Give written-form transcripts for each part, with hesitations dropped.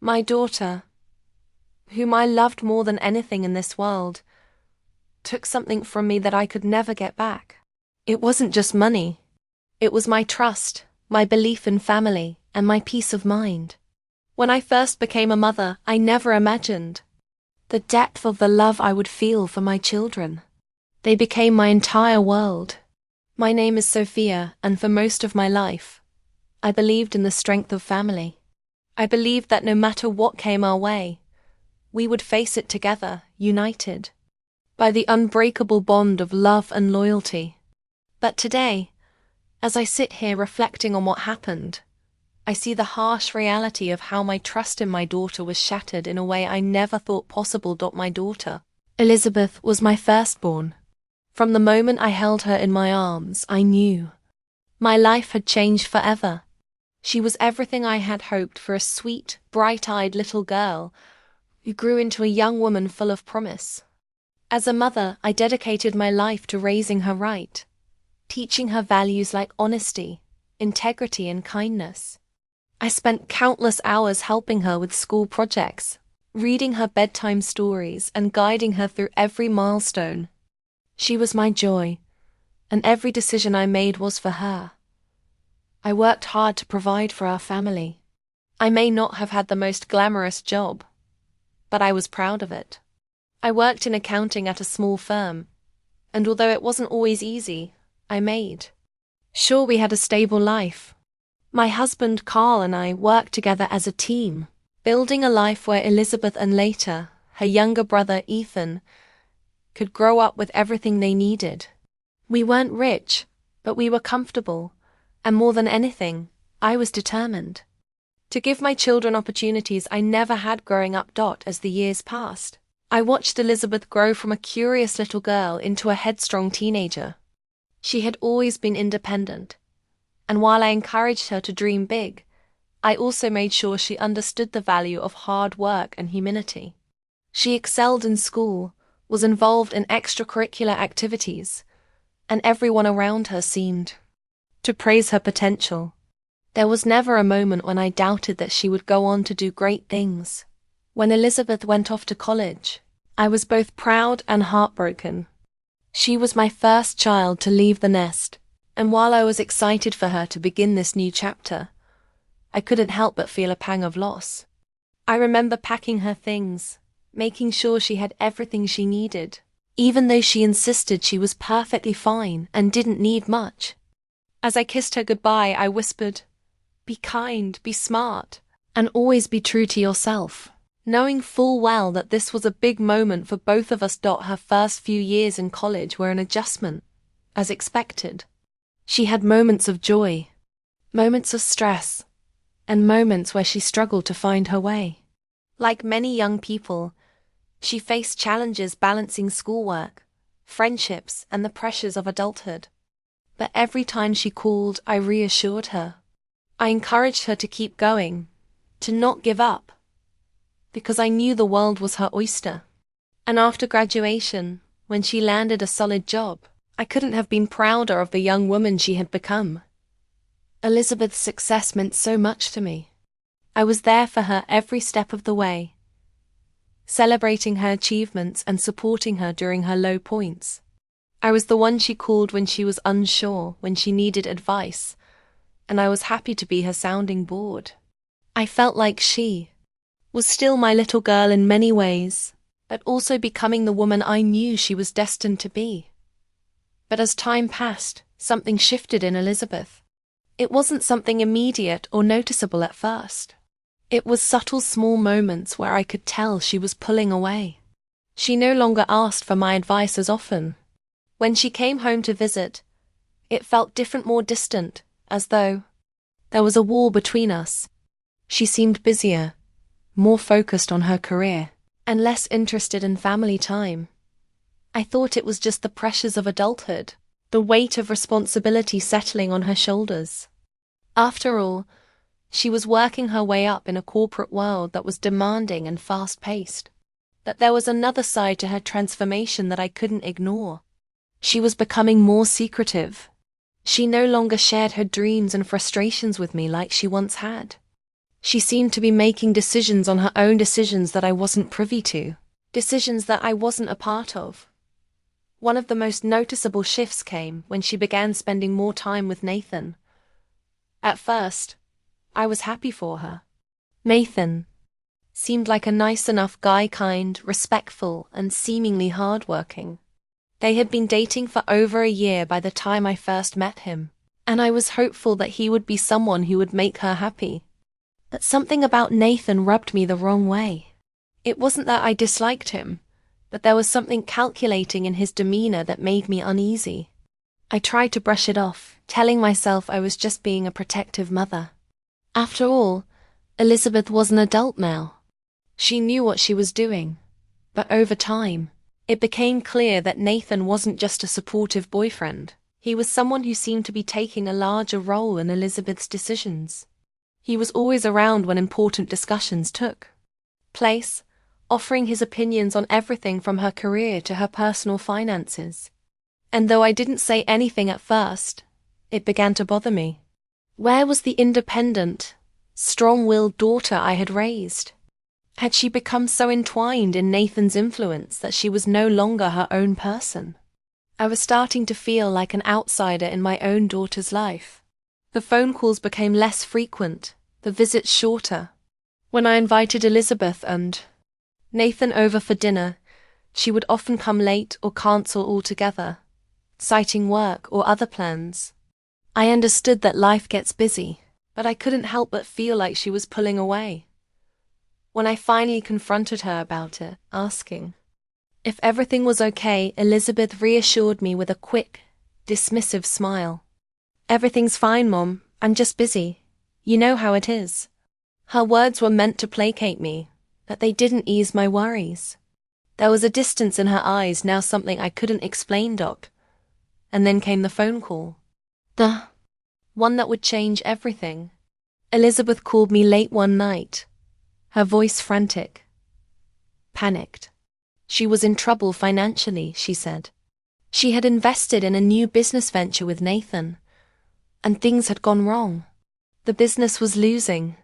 My daughter, whom I loved more than anything in this world, took something from me that I could never get back. It wasn't just money. It was my trust, my belief in family, and my peace of mind. When I first became a mother, I never imagined the depth of the love I would feel for my children. They became my entire world. My name is Sophia, and for most of my life, I believed in the strength of family. I believed that no matter what came our way, we would face it together, united by the unbreakable bond of love and loyalty. But today, as I sit here reflecting on what happened, I see the harsh reality of how my trust in my daughter was shattered in a way I never thought possible. My daughter, Elizabeth, was my firstborn. From the moment I held her in my arms, I knew my life had changed forever. She was everything I had hoped for, a sweet, bright-eyed little girl who grew into a young woman full of promise. As a mother, I dedicated my life to raising her right, teaching her values like honesty, integrity, and kindness. I spent countless hours helping her with school projects, reading her bedtime stories, and guiding her through every milestone. She was my joy, and every decision I made was for her. I worked hard to provide for our family. I may not have had the most glamorous job, but I was proud of it. I worked in accounting at a small firm, and although it wasn't always easy, I made sure we had a stable life. My husband Carl and I worked together as a team, building a life where Elizabeth and later, her younger brother Ethan, could grow up with everything they needed. We weren't rich, but we were comfortable, and more than anything, I was determined to give my children opportunities I never had growing up. As the years passed, I watched Elizabeth grow from a curious little girl into a headstrong teenager. She had always been independent, and while I encouraged her to dream big, I also made sure she understood the value of hard work and humility. She excelled in school, was involved in extracurricular activities, and everyone around her seemed to praise her potential. There was never a moment when I doubted that she would go on to do great things. When Elizabeth went off to college, I was both proud and heartbroken. She was my first child to leave the nest, and while I was excited for her to begin this new chapter, I couldn't help but feel a pang of loss. I remember packing her things, making sure she had everything she needed, even though she insisted she was perfectly fine and didn't need much. As I kissed her goodbye, I whispered, "Be kind, be smart, and always be true to yourself," knowing full well that this was a big moment for both of us. Her first few years in college were an adjustment, as expected. She had moments of joy, moments of stress, and moments where she struggled to find her way. Like many young people, she faced challenges balancing schoolwork, friendships, and the pressures of adulthood. But every time she called, I reassured her. I encouraged her to keep going, to not give up, because I knew the world was her oyster. And after graduation, when she landed a solid job, I couldn't have been prouder of the young woman she had become. Elizabeth's success meant so much to me. I was there for her every step of the way, celebrating her achievements and supporting her during her low points. I was the one she called when she was unsure, when she needed advice, and I was happy to be her sounding board. I felt like she was still my little girl in many ways, but also becoming the woman I knew she was destined to be. But as time passed, something shifted in Elizabeth. It wasn't something immediate or noticeable at first. It was subtle, small moments where I could tell she was pulling away. She no longer asked for my advice as often. When she came home to visit, it felt different, more distant, as though there was a wall between us. She seemed busier, more focused on her career, and less interested in family time. I thought it was just the pressures of adulthood, the weight of responsibility settling on her shoulders. After all, she was working her way up in a corporate world that was demanding and fast-paced. But there was another side to her transformation that I couldn't ignore. She was becoming more secretive. She no longer shared her dreams and frustrations with me like she once had. She seemed to be making decisions on her own, decisions that I wasn't privy to, decisions that I wasn't a part of. One of the most noticeable shifts came when she began spending more time with Nathan. At first, I was happy for her. Nathan seemed like a nice enough guy, kind, respectful, and seemingly hardworking. They had been dating for over a year by the time I first met him, and I was hopeful that he would be someone who would make her happy. But something about Nathan rubbed me the wrong way. It wasn't that I disliked him, but there was something calculating in his demeanor that made me uneasy. I tried to brush it off, telling myself I was just being a protective mother. After all, Elizabeth was an adult now. She knew what she was doing. But over time, it became clear that Nathan wasn't just a supportive boyfriend. He was someone who seemed to be taking a larger role in Elizabeth's decisions. He was always around when important discussions took place, offering his opinions on everything from her career to her personal finances. And though I didn't say anything at first, it began to bother me. Where was the independent, strong-willed daughter I had raised? Had she become so entwined in Nathan's influence that she was no longer her own person? I was starting to feel like an outsider in my own daughter's life. The phone calls became less frequent, the visits shorter. When I invited Elizabeth and Nathan over for dinner, she would often come late or cancel altogether, citing work or other plans. I understood that life gets busy, but I couldn't help but feel like she was pulling away. When I finally confronted her about it, asking if everything was okay, Elizabeth reassured me with a quick, dismissive smile. "Everything's fine, Mom. I'm just busy. You know how it is." Her words were meant to placate me, but they didn't ease my worries. There was a distance in her eyes, now something I couldn't explain, Doc. And then came the phone call. The one that would change everything. Elizabeth called me late one night, her voice frantic, panicked. She was in trouble financially, she said. She had invested in a new business venture with Nathan, and things had gone wrong. The business was losing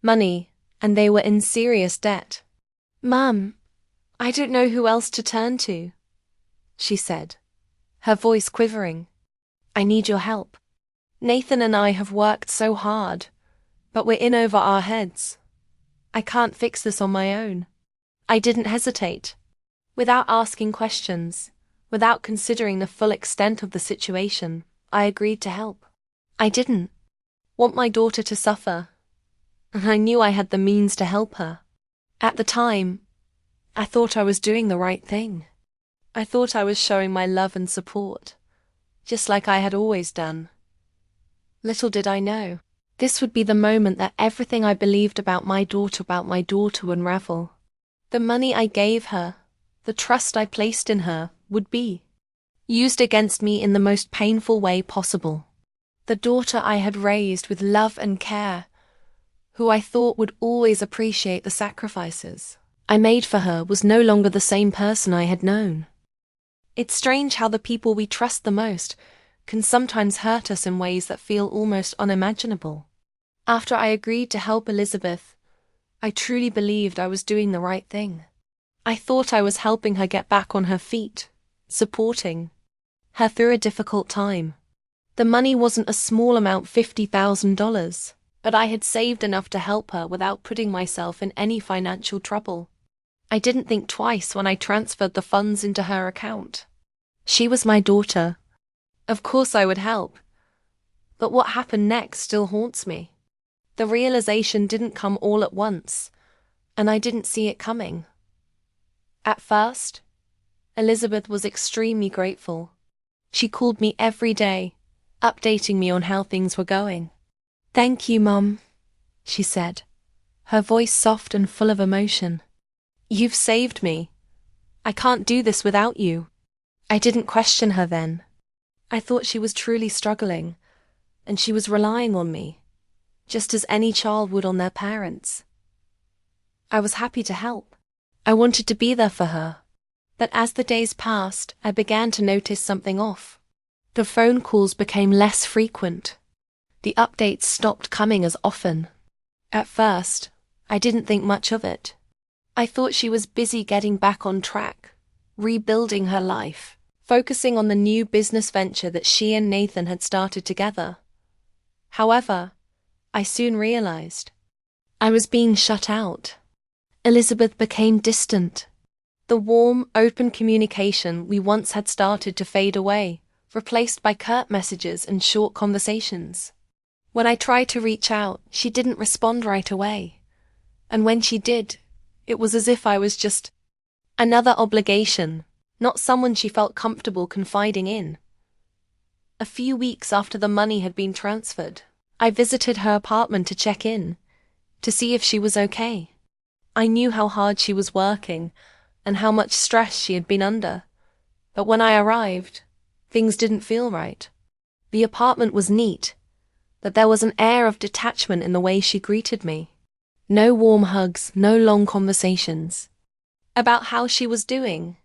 money, and they were in serious debt. "Mum, I don't know who else to turn to," she said, her voice quivering. "I need your help. Nathan and I have worked so hard, but we're in over our heads. I can't fix this on my own." I didn't hesitate. Without asking questions, without considering the full extent of the situation, I agreed to help. I didn't want my daughter to suffer, and I knew I had the means to help her. At the time, I thought I was doing the right thing. I thought I was showing my love and support, just like I had always done. Little did I know, this would be the moment that everything I believed about my daughter would unravel. The money I gave her, the trust I placed in her, would be used against me in the most painful way possible. The daughter I had raised with love and care, who I thought would always appreciate the sacrifices I made for her, was no longer the same person I had known. It's strange how the people we trust the most can sometimes hurt us in ways that feel almost unimaginable. After I agreed to help Elizabeth, I truly believed I was doing the right thing. I thought I was helping her get back on her feet, supporting her through a difficult time. The money wasn't a small amount, $50,000, but I had saved enough to help her without putting myself in any financial trouble. I didn't think twice when I transferred the funds into her account. She was my daughter. Of course I would help. But what happened next still haunts me. The realization didn't come all at once, and I didn't see it coming. At first, Elizabeth was extremely grateful. She called me every day, updating me on how things were going. "Thank you, Mum," she said, her voice soft and full of emotion. "You've saved me. I can't do this without you." I didn't question her then. I thought she was truly struggling, and she was relying on me, just as any child would on their parents. I was happy to help. I wanted to be there for her. But as the days passed, I began to notice something off. The phone calls became less frequent. The updates stopped coming as often. At first, I didn't think much of it. I thought she was busy getting back on track, rebuilding her life, focusing on the new business venture that she and Nathan had started together. However, I soon realized I was being shut out. Elizabeth became distant. The warm, open communication we once had started to fade away, replaced by curt messages and short conversations. When I tried to reach out, she didn't respond right away. And when she did, it was as if I was just another obligation, not someone she felt comfortable confiding in. A few weeks after the money had been transferred, I visited her apartment to check in, to see if she was okay. I knew how hard she was working and how much stress she had been under. But when I arrived, things didn't feel right. The apartment was neat, but there was an air of detachment in the way she greeted me. No warm hugs, no long conversations about how she was doing.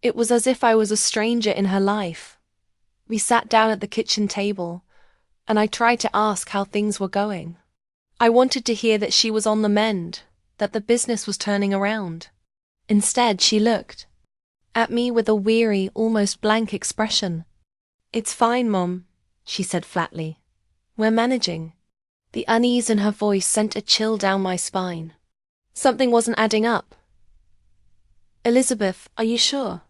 It was as if I was a stranger in her life. We sat down at the kitchen table, and I tried to ask how things were going. I wanted to hear that she was on the mend, that the business was turning around. Instead, she looked at me with a weary, almost blank expression. "It's fine, Mom," she said flatly. "We're managing." The unease in her voice sent a chill down my spine. Something wasn't adding up. "Elizabeth, are you sure?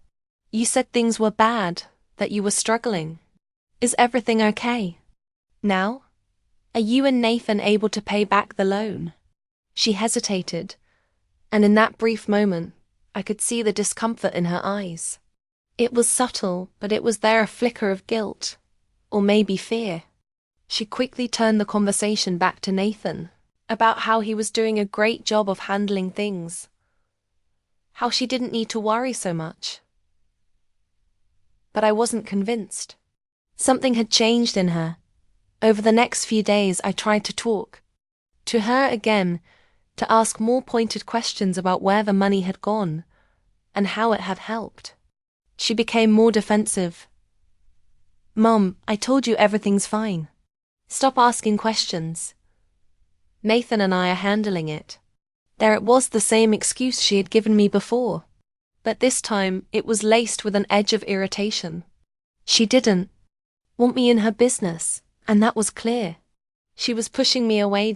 You said things were bad, that you were struggling. Is everything okay? Now? Are you and Nathan able to pay back the loan?" She hesitated, and in that brief moment, I could see the discomfort in her eyes. It was subtle, but it was there, a flicker of guilt, or maybe fear. She quickly turned the conversation back to Nathan, about how he was doing a great job of handling things, how she didn't need to worry so much. But I wasn't convinced. Something had changed in her. Over the next few days, I tried to talk to her again, to ask more pointed questions about where the money had gone and how it had helped. She became more defensive. "Mom, I told you everything's fine. Stop asking questions. Nathan and I are handling it." There it was, the same excuse she had given me before, but this time it was laced with an edge of irritation. She didn't want me in her business, and that was clear. She was pushing me away.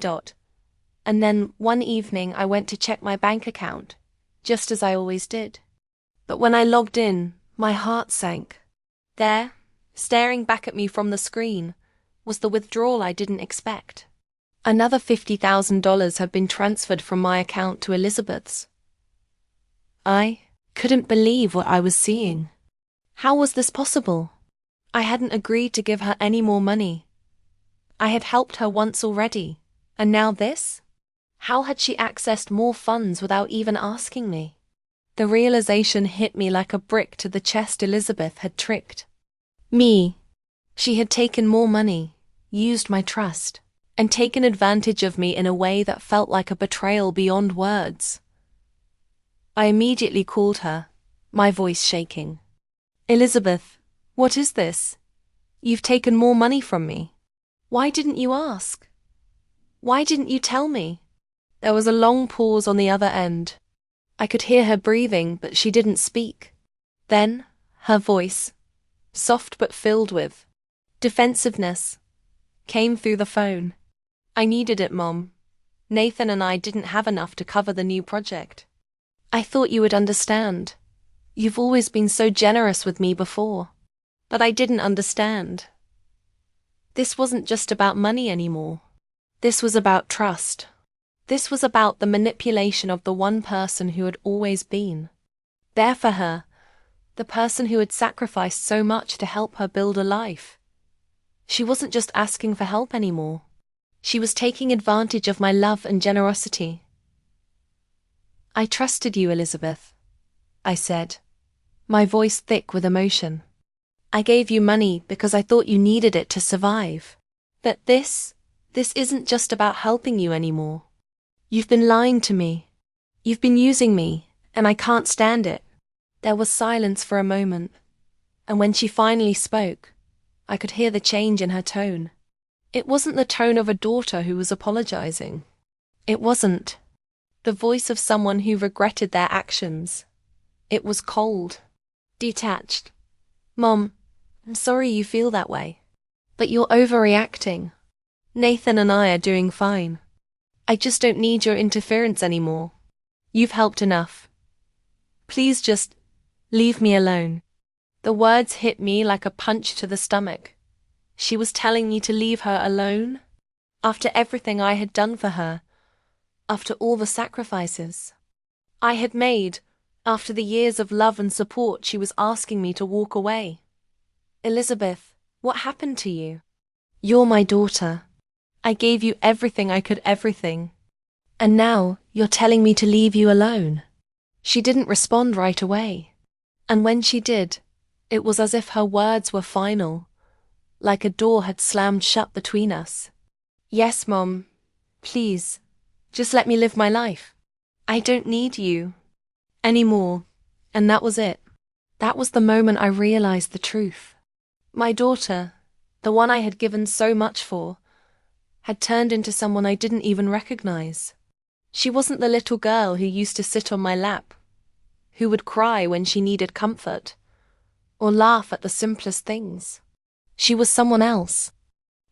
And then one evening I went to check my bank account, just as I always did. But when I logged in, my heart sank. There, staring back at me from the screen, was the withdrawal I didn't expect. Another $50,000 had been transferred from my account to Elizabeth's. I couldn't believe what I was seeing. How was this possible? I hadn't agreed to give her any more money. I had helped her once already, and now this? How had she accessed more funds without even asking me? The realization hit me like a brick to the chest. Elizabeth had tricked me. She had taken more money, used my trust, and taken advantage of me in a way that felt like a betrayal beyond words. I immediately called her, my voice shaking. "Elizabeth, what is this? You've taken more money from me. Why didn't you ask? Why didn't you tell me?" There was a long pause on the other end. I could hear her breathing, but she didn't speak. Then, her voice, soft but filled with defensiveness, came through the phone. "I needed it, Mom. Nathan and I didn't have enough to cover the new project. I thought you would understand. You've always been so generous with me before. But I didn't understand. This wasn't just about money anymore. This was about trust. This was about the manipulation of the one person who had always been there for her, the person who had sacrificed so much to help her build a life. She wasn't just asking for help anymore. She was taking advantage of my love and generosity. "I trusted you, Elizabeth," I said, my voice thick with emotion. "I gave you money because I thought you needed it to survive. But this isn't just about helping you anymore. You've been lying to me. You've been using me, and I can't stand it." There was silence for a moment, and when she finally spoke, I could hear the change in her tone. It wasn't the tone of a daughter who was apologizing. It wasn't the voice of someone who regretted their actions. It was cold, detached. Mom, I'm sorry you feel that way, but you're overreacting. Nathan and I are doing fine. I just don't need your interference anymore. You've helped enough. Please just leave me alone. The words hit me like a punch to the stomach. She was telling me to leave her alone? After everything I had done for her, after all the sacrifices I had made, after the years of love and support, she was asking me to walk away. Elizabeth, what happened to you? You're my daughter. I gave you everything I could, everything. And now you're telling me to leave you alone. She didn't respond right away. And when she did, it was as if her words were final, like a door had slammed shut between us. Yes, Mom. Please, just let me live my life. I don't need you anymore. And that was it. That was the moment I realized the truth. My daughter, the one I had given so much for, had turned into someone I didn't even recognize. She wasn't the little girl who used to sit on my lap, who would cry when she needed comfort, or laugh at the simplest things. She was someone else.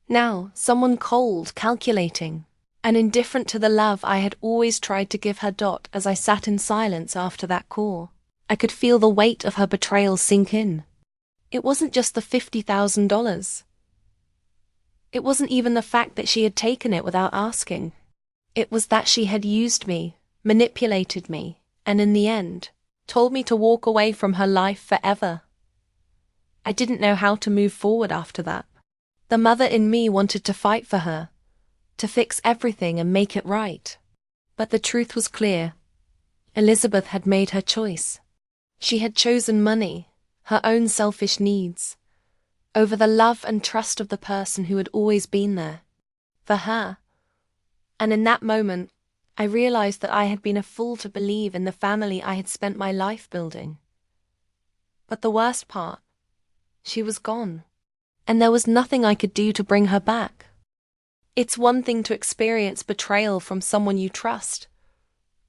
Now, someone cold, calculating, and indifferent to the love I had always tried to give her. As I sat in silence after that call, I could feel the weight of her betrayal sink in. It wasn't just the $50,000. It wasn't even the fact that she had taken it without asking. It was that she had used me, manipulated me, and in the end, told me to walk away from her life forever. I didn't know how to move forward after that. The mother in me wanted to fight for her, to fix everything and make it right. But the truth was clear. Elizabeth had made her choice. She had chosen money, her own selfish needs, over the love and trust of the person who had always been there for her. And in that moment, I realized that I had been a fool to believe in the family I had spent my life building. But the worst part, she was gone, and there was nothing I could do to bring her back. It's one thing to experience betrayal from someone you trust,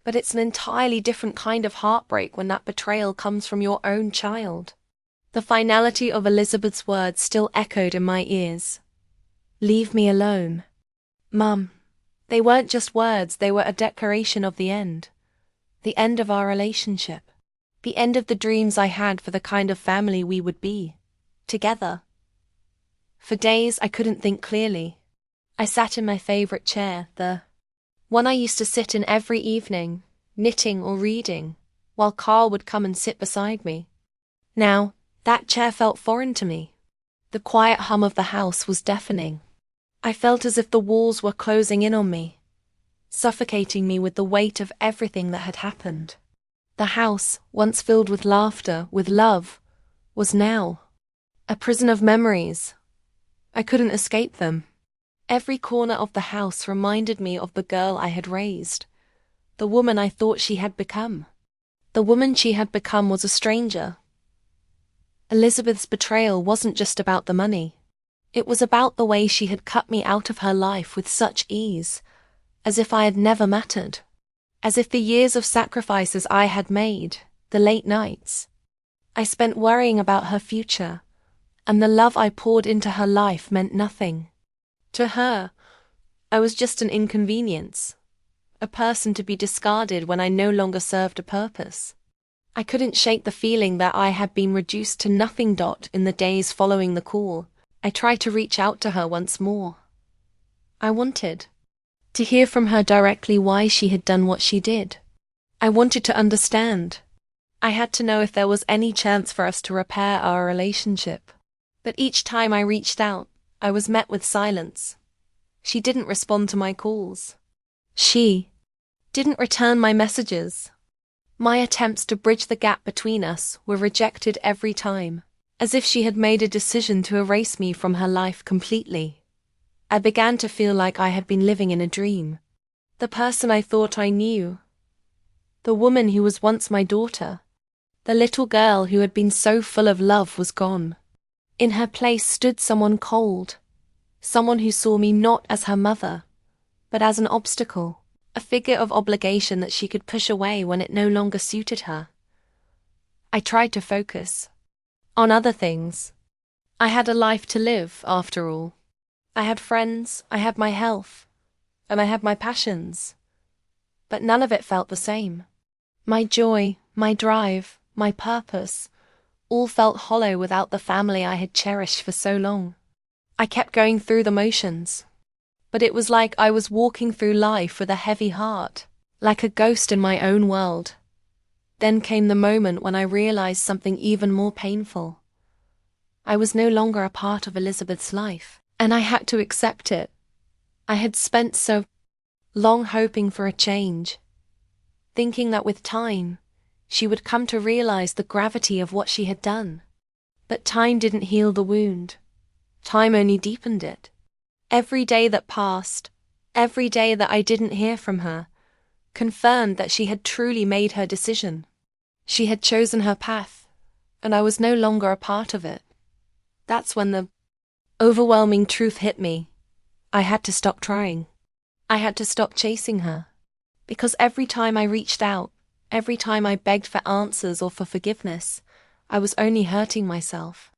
but it's an entirely different kind of heartbreak when that betrayal comes from your own child. The finality of Elizabeth's words still echoed in my ears. Leave me alone. Mum, they weren't just words, they were a declaration of the end of our relationship, the end of the dreams I had for the kind of family we would be, together. For days I couldn't think clearly. I sat in my favorite chair, the one I used to sit in every evening, knitting or reading, while Carl would come and sit beside me. Now, that chair felt foreign to me. The quiet hum of the house was deafening. I felt as if the walls were closing in on me, suffocating me with the weight of everything that had happened. The house, once filled with laughter, with love, was now a prison of memories. I couldn't escape them. Every corner of the house reminded me of the girl I had raised, the woman I thought she had become. The woman she had become was a stranger. Elizabeth's betrayal wasn't just about the money. It was about the way she had cut me out of her life with such ease, as if I had never mattered. As if the years of sacrifices I had made, the late nights I spent worrying about her future, and the love I poured into her life meant nothing. To her, I was just an inconvenience, a person to be discarded when I no longer served a purpose. I couldn't shake the feeling that I had been reduced to nothing. In the days following the call, I tried to reach out to her once more. I wanted to hear from her directly why she had done what she did. I wanted to understand. I had to know if there was any chance for us to repair our relationship. But each time I reached out, I was met with silence. She didn't respond to my calls. She didn't return my messages. My attempts to bridge the gap between us were rejected every time, as if she had made a decision to erase me from her life completely. I began to feel like I had been living in a dream. The person I thought I knew, the woman who was once my daughter, the little girl who had been so full of love, was gone. In her place stood someone cold, someone who saw me not as her mother, but as an obstacle. a figure of obligation that she could push away when it no longer suited her. I tried to focus on other things. I had a life to live, after all. I had friends, I had my health, and I had my passions. But none of it felt the same. My joy, my drive, my purpose, all felt hollow without the family I had cherished for so long. I kept going through the motions, but it was like I was walking through life with a heavy heart, like a ghost in my own world. Then came the moment when I realized something even more painful. I was no longer a part of Elizabeth's life, and I had to accept it. I had spent so long hoping for a change, thinking that with time, she would come to realize the gravity of what she had done. But time didn't heal the wound. Time only deepened it. Every day that passed, every day that I didn't hear from her, confirmed that she had truly made her decision. She had chosen her path, and I was no longer a part of it. That's when the overwhelming truth hit me. I had to stop trying. I had to stop chasing her. Because every time I reached out, every time I begged for answers or for forgiveness, I was only hurting myself.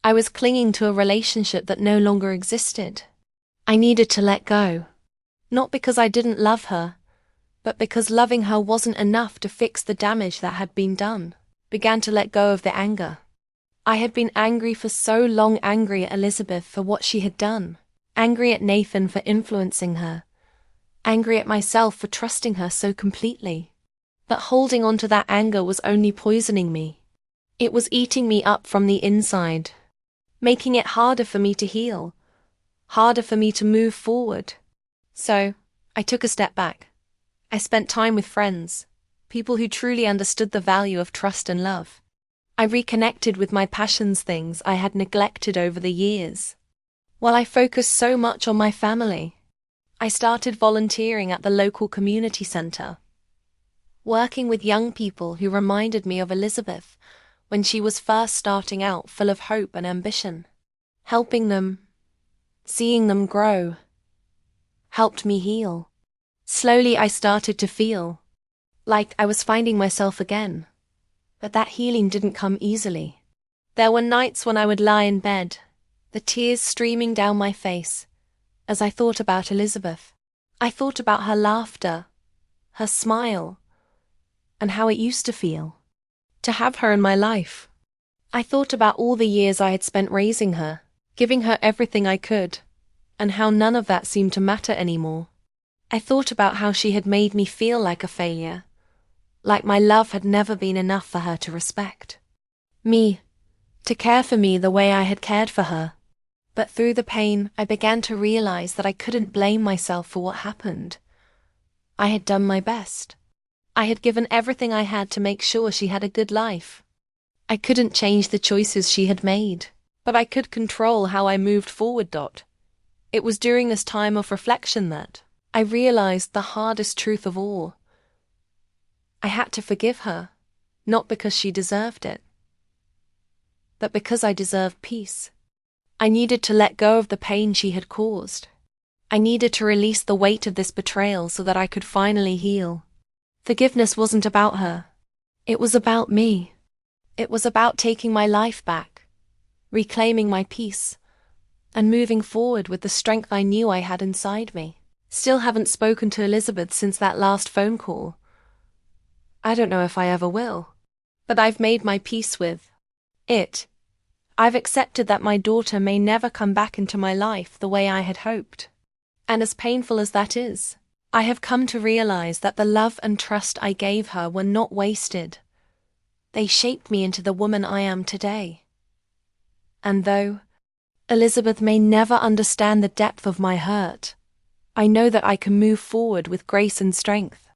I was clinging to a relationship that no longer existed. I needed to let go. Not because I didn't love her, but because loving her wasn't enough to fix the damage that had been done. Began to let go of the anger. I had been angry for so long, angry at Elizabeth for what she had done, angry at Nathan for influencing her, angry at myself for trusting her so completely. But holding on to that anger was only poisoning me. It was eating me up from the inside, making it harder for me to heal, harder for me to move forward. So, I took a step back. I spent time with friends, people who truly understood the value of trust and love. I reconnected with my passions, things I had neglected over the years. While I focused so much on my family, I started volunteering at the local community center, working with young people who reminded me of Elizabeth when she was first starting out, full of hope and ambition. Helping them, seeing them grow, helped me heal. Slowly I started to feel like I was finding myself again. But that healing didn't come easily. There were nights when I would lie in bed, the tears streaming down my face, as I thought about Elizabeth. I thought about her laughter, her smile, and how it used to feel to have her in my life. I thought about all the years I had spent raising her, giving her everything I could, and how none of that seemed to matter anymore. I thought about how she had made me feel like a failure, like my love had never been enough for her to respect me, to care for me the way I had cared for her. But through the pain, I began to realize that I couldn't blame myself for what happened. I had done my best. I had given everything I had to make sure she had a good life. I couldn't change the choices she had made, but I could control how I moved forward. It was during this time of reflection that I realized the hardest truth of all. I had to forgive her, not because she deserved it, but because I deserved peace. I needed to let go of the pain she had caused. I needed to release the weight of this betrayal so that I could finally heal. Forgiveness wasn't about her. It was about me. It was about taking my life back, reclaiming my peace, and moving forward with the strength I knew I had inside me. Still haven't spoken to Elizabeth since that last phone call. I don't know if I ever will. But I've made my peace with it. I've accepted that my daughter may never come back into my life the way I had hoped. And as painful as that is, I have come to realize that the love and trust I gave her were not wasted. They shaped me into the woman I am today. And though Elizabeth may never understand the depth of my hurt, I know that I can move forward with grace and strength.